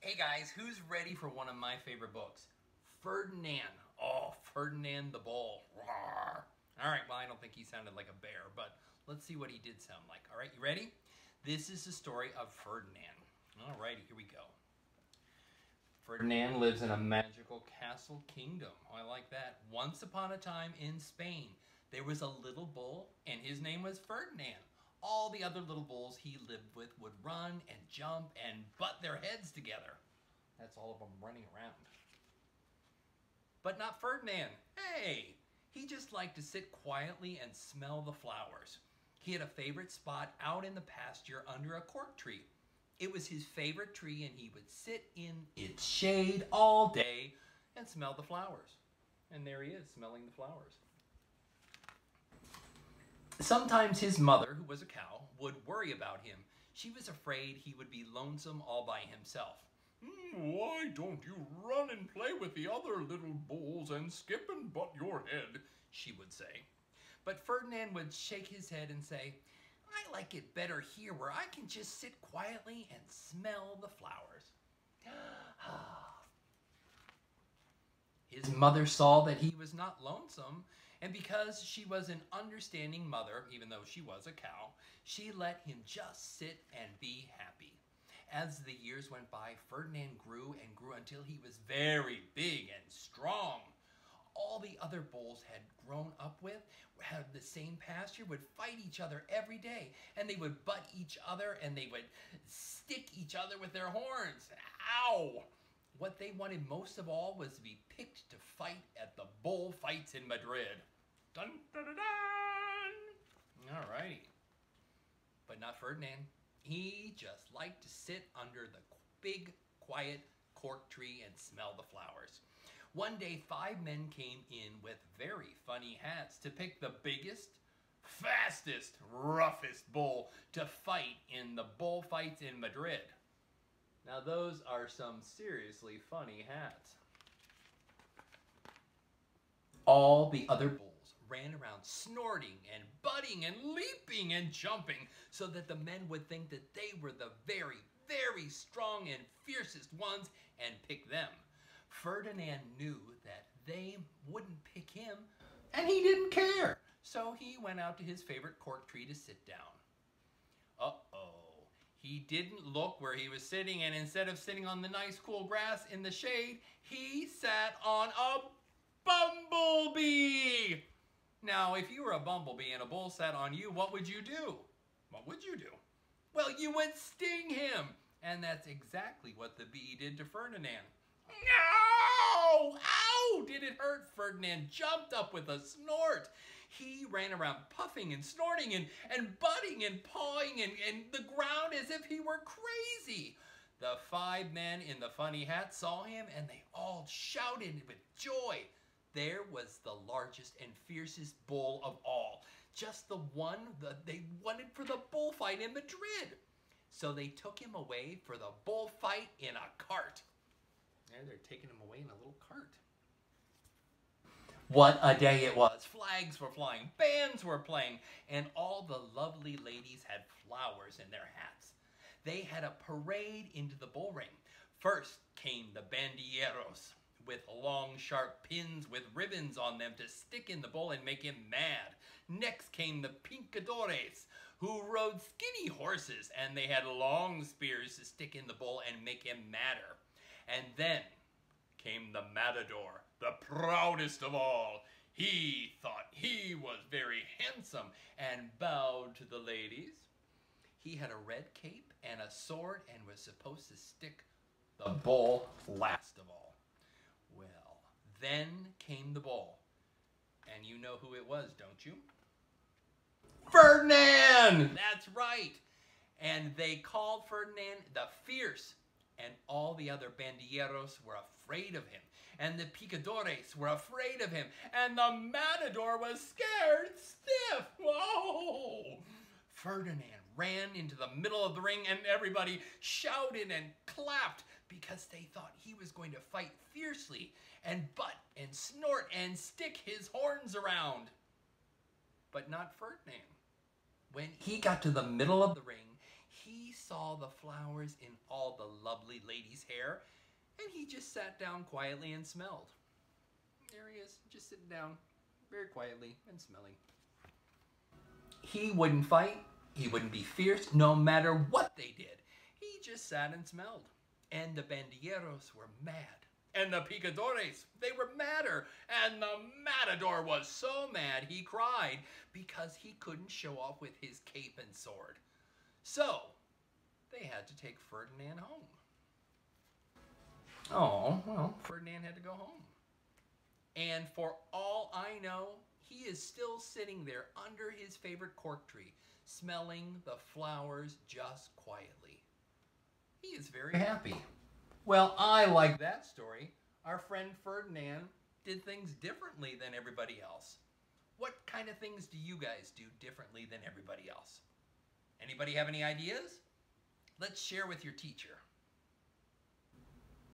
Hey guys, who's ready for one of my favorite books? Ferdinand. Oh, Ferdinand the Bull. Roar. All right, well, I don't think he sounded like a bear, but let's see what he did sound like. All right, you ready? This is the story of Ferdinand. All righty, here we go. Ferdinand lives in a magical castle kingdom. Oh, I like that. Once upon a time in Spain, there was a little bull, and his name was Ferdinand. All the other little bulls he lived with would run and jump and butt their heads together. That's all of them running around. But not Ferdinand. Hey, he just liked to sit quietly and smell the flowers. He had a favorite spot out in the pasture under a cork tree. It was his favorite tree, and he would sit in its shade all day and smell the flowers. And there he is, smelling the flowers. Sometimes his mother, who was a cow, would worry about him. She was afraid he would be lonesome all by himself. Why don't you run and play with the other little bulls and skip and butt your head, she would say. But Ferdinand would shake his head and say, I like it better here where I can just sit quietly and smell the flowers. His mother saw that he was not lonesome, and because she was an understanding mother, even though she was a cow, she let him just sit and be happy. As the years went by, Ferdinand grew and grew until he was very big and strong. All the other bulls had grown up with, had the same pasture, would fight each other every day, and they would butt each other, and they would stick each other with their horns. Ow! What they wanted most of all was to be picked to fight at the bull fights in Madrid. Dun, dun, dun, dun. All righty. But not Ferdinand. He just liked to sit under the big, quiet cork tree and smell the flowers. One day, 5 men came in with very funny hats to pick the biggest, fastest, roughest bull to fight in the bullfights in Madrid. Now, those are some seriously funny hats. All the other bulls ran around snorting and butting and leaping and jumping so that the men would think that they were the very, very strong and fiercest ones and pick them. Ferdinand knew that they wouldn't pick him, and he didn't care. So he went out to his favorite cork tree to sit down. Uh-oh. He didn't look where he was sitting, and instead of sitting on the nice cool grass in the shade, he sat on a bumblebee. Now, if you were a bumblebee and a bull sat on you, what would you do? What would you do? Well, you would sting him. And that's exactly what the bee did to Ferdinand. No! Ow! Did it hurt? Ferdinand jumped up with a snort. He ran around puffing and snorting and butting and pawing and the ground as if he were crazy. The 5 men in the funny hats saw him, and they all shouted with joy. There was the largest and fiercest bull of all, just the one that they wanted for the bullfight in Madrid. So they took him away for the bullfight in a cart. There, they're taking him away in a little cart. What a day it was. Flags were flying, bands were playing, and all the lovely ladies had flowers in their hats. They had a parade into the bull ring. First came the bandilleros, with long sharp pins with ribbons on them to stick in the bull and make him mad. Next came the picadores, who rode skinny horses, and they had long spears to stick in the bull and make him madder. And then came the matador, the proudest of all. He thought he was very handsome and bowed to the ladies. He had a red cape and a sword and was supposed to stick the bull last of all. Well, then came the bull. And you know who it was, don't you? Ferdinand! That's right. And they called Ferdinand the Fierce. And all the other bandilleros were afraid of him. And the picadores were afraid of him. And the matador was scared stiff. Whoa! Ferdinand ran into the middle of the ring, and everybody shouted and clapped because they thought he was going to fight fiercely and butt and snort and stick his horns around. But not Ferdinand. When he got to the middle of the ring, he saw the flowers in all the lovely lady's hair, and he just sat down quietly and smelled. There he is, just sitting down, very quietly and smelling. He wouldn't fight, he wouldn't be fierce, no matter what they did. He just sat and smelled. And the bandilleros were mad. And the picadores, they were madder. And the matador was so mad he cried because he couldn't show off with his cape and sword. So, they had to take Ferdinand home. Oh, well, Ferdinand had to go home. And for all I know, he is still sitting there under his favorite cork tree, smelling the flowers just quietly. He is very happy. Well, I like that story. Our friend Ferdinand did things differently than everybody else. What kind of things do you guys do differently than everybody else? Anybody have any ideas? Let's share with your teacher.